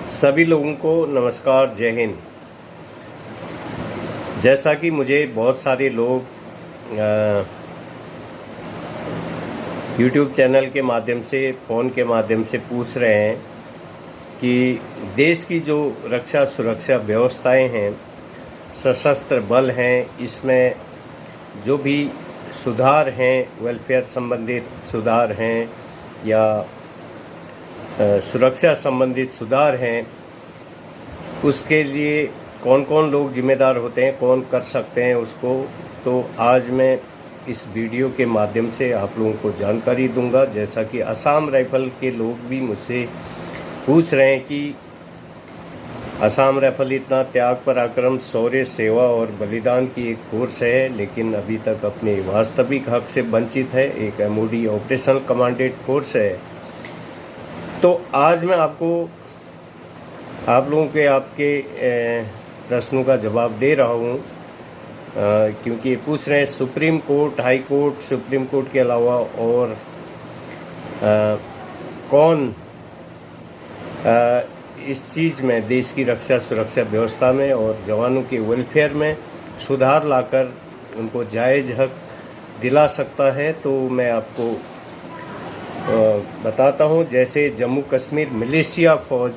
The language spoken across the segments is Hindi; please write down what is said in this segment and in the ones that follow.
सभी लोगों को नमस्कार, जय हिंद। जैसा कि मुझे बहुत सारे लोग यूट्यूब चैनल के माध्यम से, फ़ोन के माध्यम से पूछ रहे हैं कि देश की जो रक्षा सुरक्षा व्यवस्थाएं हैं, सशस्त्र बल हैं, इसमें जो भी सुधार हैं, वेलफेयर संबंधित सुधार हैं या सुरक्षा संबंधित सुधार हैं, उसके लिए कौन कौन लोग जिम्मेदार होते हैं, कौन कर सकते हैं उसको। तो आज मैं इस वीडियो के माध्यम से आप लोगों को जानकारी दूंगा। जैसा कि असम राइफल के लोग भी मुझसे पूछ रहे हैं कि असम राइफल इतना त्याग, पराक्रम, शौर्य, सेवा और बलिदान की एक फोर्स है, लेकिन अभी तक अपने वास्तविक हक से वंचित है। एक एमओडी ऑपरेशनल कमांडेड फोर्स है। तो आज मैं आप लोगों के आपके प्रश्नों का जवाब दे रहा हूँ, क्योंकि ये पूछ रहे हैं supreme court, high court, supreme court के अलावा और कौन इस चीज़ में, देश की रक्षा सुरक्षा व्यवस्था में और जवानों के वेलफेयर में सुधार लाकर उनको जायज़ हक दिला सकता है। तो मैं आपको बताता हूँ। जैसे जम्मू कश्मीर मिलिशिया फ़ौज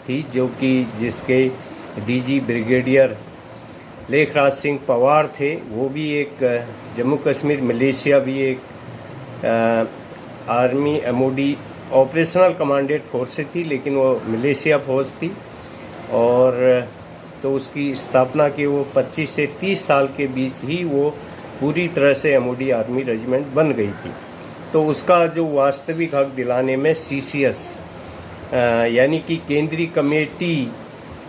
थी, जो कि जिसके डीजी ब्रिगेडियर लेखराज सिंह पवार थे, वो भी एक जम्मू कश्मीर मिलिशिया भी एक army MoD operational commanded force थी, लेकिन वो मिलिशिया फ़ौज थी। और तो उसकी स्थापना के वो 25 से 30 साल के बीच ही वो पूरी तरह से एमओडी आर्मी रेजिमेंट बन गई थी। तो उसका जो वास्तविक हक दिलाने में सीसीएस यानी कि केंद्रीय कमेटी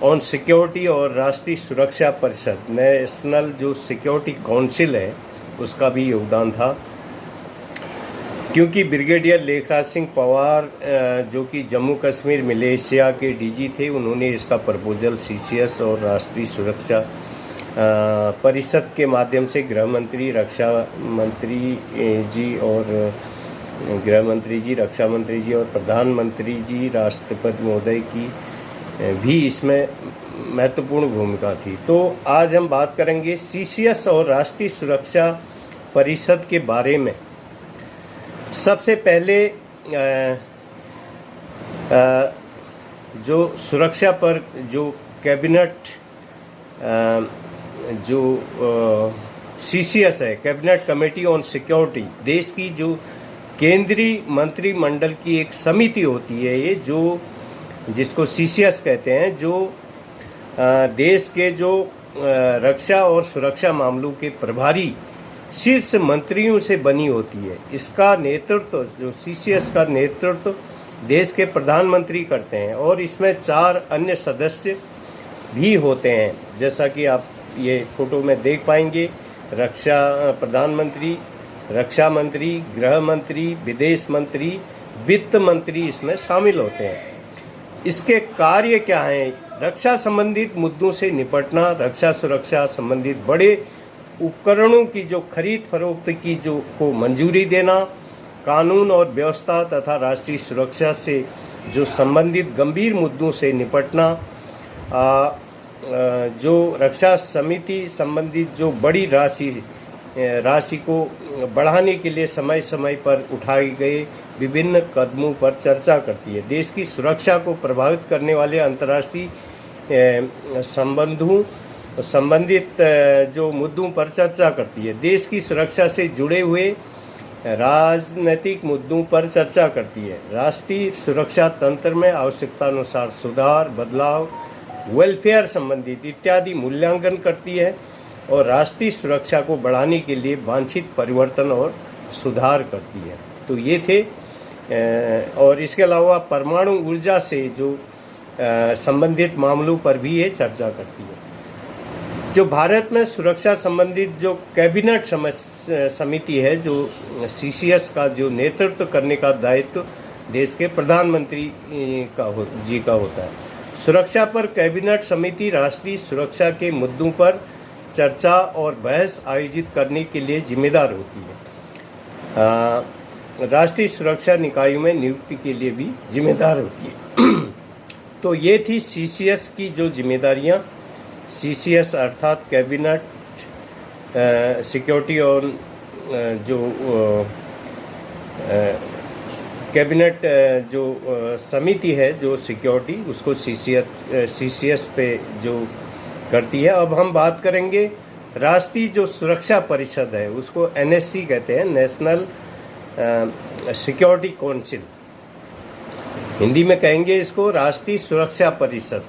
ऑन सिक्योरिटी और राष्ट्रीय सुरक्षा परिषद, नेशनल जो सिक्योरिटी काउंसिल है, उसका भी योगदान था। क्योंकि ब्रिगेडियर लेखराज सिंह पवार जो कि जम्मू कश्मीर मिलिशिया के डीजी थे, उन्होंने इसका प्रपोजल सीसीएस और राष्ट्रीय सुरक्षा परिषद के माध्यम से गृह मंत्री, रक्षा मंत्री जी और गृह मंत्री जी, रक्षा मंत्री जी और प्रधानमंत्री जी, राष्ट्रपति महोदय की भी इसमें महत्वपूर्ण भूमिका थी। तो आज हम बात करेंगे सीसीएस और राष्ट्रीय सुरक्षा परिषद के बारे में। सबसे पहले जो सुरक्षा पर जो कैबिनेट जो सीसीएस है, कैबिनेट कमेटी ऑन सिक्योरिटी, देश की जो केंद्रीय मंत्रिमंडल की एक समिति होती है, ये जो जिसको सीसीएस कहते हैं, जो देश के जो रक्षा और सुरक्षा मामलों के प्रभारी शीर्ष मंत्रियों से बनी होती है। इसका नेतृत्व, जो सीसीएस का नेतृत्व देश के प्रधानमंत्री करते हैं, और इसमें 4 अन्य सदस्य भी होते हैं, जैसा कि आप ये फोटो में देख पाएंगे। प्रधानमंत्री, रक्षा मंत्री, गृह मंत्री, विदेश मंत्री, वित्त मंत्री इसमें शामिल होते हैं। इसके कार्य क्या हैं? रक्षा संबंधित मुद्दों से निपटना, रक्षा सुरक्षा संबंधित बड़े उपकरणों की जो खरीद फरोख्त की जो को मंजूरी देना, कानून और व्यवस्था तथा राष्ट्रीय सुरक्षा से जो संबंधित गंभीर मुद्दों से निपटना, जो रक्षा समिति संबंधित जो बड़ी राशि को बढ़ाने के लिए समय समय पर उठाए गए विभिन्न कदमों पर चर्चा करती है। देश की सुरक्षा को प्रभावित करने वाले अंतर्राष्ट्रीय संबंधित जो मुद्दों पर चर्चा करती है। देश की सुरक्षा से जुड़े हुए राजनीतिक मुद्दों पर चर्चा करती है। राष्ट्रीय सुरक्षा तंत्र में आवश्यकतानुसार सुधार, बदलाव, वेलफेयर संबंधित इत्यादि मूल्यांकन करती है, और राष्ट्रीय सुरक्षा को बढ़ाने के लिए वांछित परिवर्तन और सुधार करती है। तो ये थे। और इसके अलावा परमाणु ऊर्जा से जो संबंधित मामलों पर भी ये चर्चा करती है। जो भारत में सुरक्षा संबंधित जो कैबिनेट समिति है, जो सीसीएस का जो नेतृत्व करने का दायित्व देश के प्रधानमंत्री जी का होता है। सुरक्षा पर कैबिनेट समिति राष्ट्रीय सुरक्षा के मुद्दों पर चर्चा और बहस आयोजित करने के लिए जिम्मेदार होती है। राष्ट्रीय सुरक्षा निकायों में नियुक्ति के लिए भी जिम्मेदार होती है। तो ये थी CCS की जो जिम्मेदारियां। CCS अर्थात कैबिनेट सिक्योरिटी और जो कैबिनेट जो समिति है जो सिक्योरिटी, उसको CCS पे जो करती है। अब हम बात करेंगे राष्ट्रीय जो सुरक्षा परिषद है, उसको NSC कहते हैं, नेशनल सिक्योरिटी काउंसिल। हिंदी में कहेंगे इसको राष्ट्रीय सुरक्षा परिषद।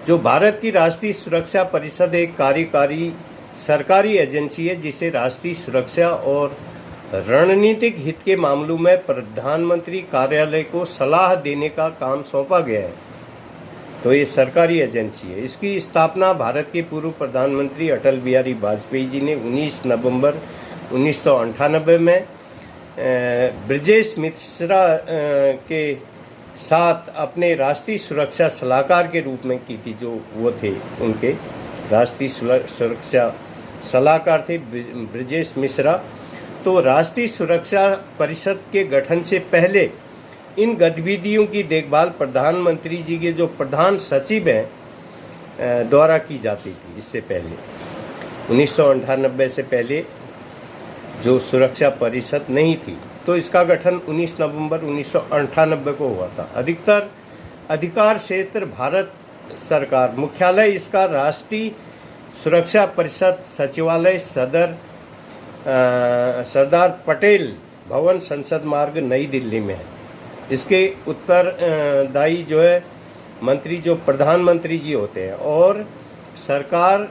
जो भारत की राष्ट्रीय सुरक्षा परिषद एक कार्यकारी सरकारी एजेंसी है जिसे राष्ट्रीय सुरक्षा और रणनीतिक हित के मामलों में प्रधानमंत्री कार्यालय को सलाह देने का काम सौंपा गया है। तो ये सरकारी एजेंसी है। इसकी स्थापना भारत के पूर्व प्रधानमंत्री अटल बिहारी वाजपेयी जी ने 19 नवंबर 1998 में ब्रजेश मिश्रा के साथ अपने राष्ट्रीय सुरक्षा सलाहकार के रूप में की थी। जो वो थे, उनके राष्ट्रीय सुरक्षा सलाहकार थे ब्रजेश मिश्रा। तो राष्ट्रीय सुरक्षा परिषद के गठन से पहले इन गतिविधियों की देखभाल प्रधानमंत्री जी के जो प्रधान सचिव हैं द्वारा की जाती थी। इससे पहले 1998 से पहले जो सुरक्षा परिषद नहीं थी, तो इसका गठन 19 नवंबर 1998 को हुआ था। अधिकतर अधिकार क्षेत्र भारत सरकार, मुख्यालय इसका राष्ट्रीय सुरक्षा परिषद सचिवालय सरदार पटेल भवन, संसद मार्ग, नई दिल्ली में है। इसके उत्तरदायी जो है मंत्री जो प्रधानमंत्री जी होते हैं और सरकार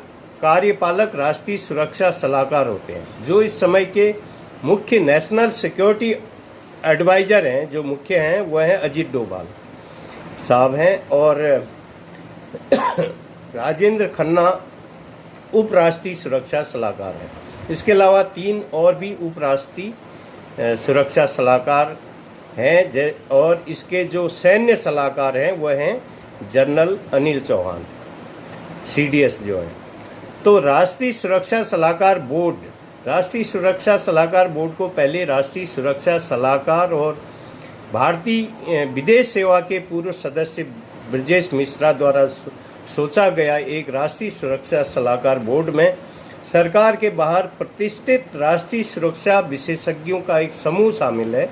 कार्यपालक राष्ट्रीय सुरक्षा सलाहकार होते हैं। जो इस समय के मुख्य नेशनल सिक्योरिटी एडवाइज़र हैं, जो मुख्य हैं वह हैं अजीत डोभाल साहब हैं, और राजेंद्र खन्ना उपराष्ट्रीय सुरक्षा सलाहकार हैं। इसके अलावा 3 और भी उपराष्ट्रीय सुरक्षा सलाहकार हैं और इसके जो सैन्य सलाहकार हैं वह हैं जनरल अनिल चौहान, CDS जो है। तो राष्ट्रीय सुरक्षा सलाहकार बोर्ड, राष्ट्रीय सुरक्षा सलाहकार बोर्ड को पहले राष्ट्रीय सुरक्षा सलाहकार और भारतीय विदेश सेवा के पूर्व सदस्य ब्रजेश मिश्रा द्वारा सोचा गया एक राष्ट्रीय सुरक्षा सलाहकार बोर्ड में सरकार के बाहर प्रतिष्ठित राष्ट्रीय सुरक्षा विशेषज्ञों का एक समूह शामिल है।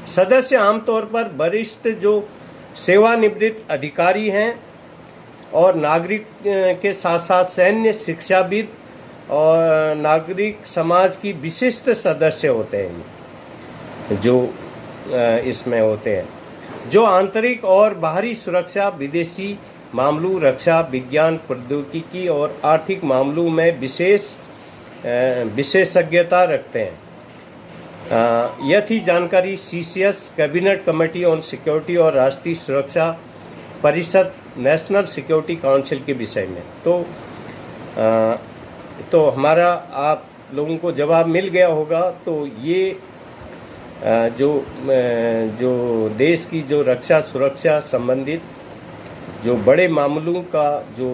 सदस्य आमतौर पर वरिष्ठ जो सेवानिवृत्त अधिकारी हैं और नागरिक के साथ साथ सैन्य, शिक्षाविद और नागरिक समाज की विशिष्ट सदस्य होते हैं जो इसमें होते हैं, जो आंतरिक और बाहरी सुरक्षा, विदेशी मामलों, रक्षा, विज्ञान, प्रौद्योगिकी और आर्थिक मामलों में विशेषज्ञता रखते हैं। यह थी जानकारी CCS cabinet committee on security और राष्ट्रीय सुरक्षा परिषद नेशनल सिक्योरिटी काउंसिल के विषय में। तो हमारा आप लोगों को जवाब मिल गया होगा। तो ये जो देश की जो रक्षा सुरक्षा संबंधित जो बड़े मामलों का जो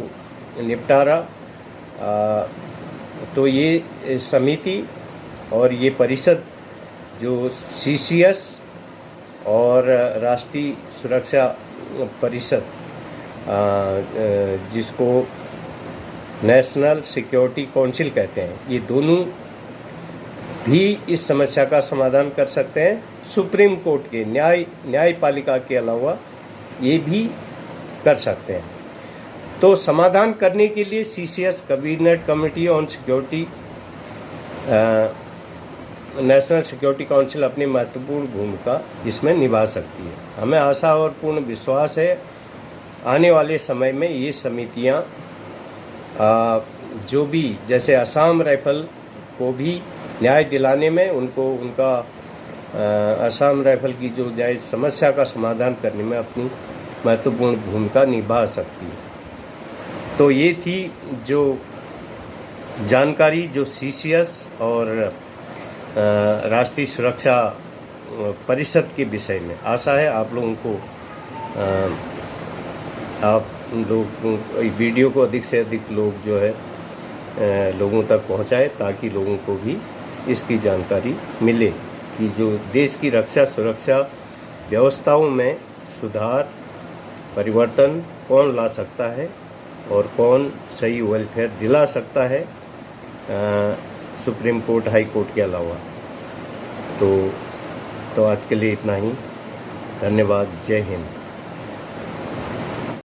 निपटारा, तो ये समिति और ये परिषद जो CCS और राष्ट्रीय सुरक्षा परिषद जिसको नेशनल सिक्योरिटी काउंसिल कहते हैं, ये दोनों भी इस समस्या का समाधान कर सकते हैं। सुप्रीम कोर्ट के न्यायपालिका के अलावा ये भी कर सकते हैं। तो समाधान करने के लिए CCS cabinet committee on security national security council अपनी महत्वपूर्ण भूमिका इसमें निभा सकती है। हमें आशा और पूर्ण विश्वास है आने वाले समय में ये समितियां जो भी, जैसे असम राइफल को भी न्याय दिलाने में उनको उनका असम राइफल की जो जायज़ समस्या का समाधान करने में अपनी महत्वपूर्ण भूमिका निभा सकती है। तो ये थी जो जानकारी जो CCS और राष्ट्रीय सुरक्षा परिषद के विषय में। आशा है आप लोगों को आप लोग वीडियो को अधिक से अधिक लोग जो है लोगों तक पहुंचाए, ताकि लोगों को भी इसकी जानकारी मिले कि जो देश की रक्षा सुरक्षा व्यवस्थाओं में सुधार परिवर्तन कौन ला सकता है और कौन सही वेलफेयर दिला सकता है सुप्रीम कोर्ट, हाई कोर्ट के अलावा। तो आज के लिए इतना ही। धन्यवाद। जय हिंद।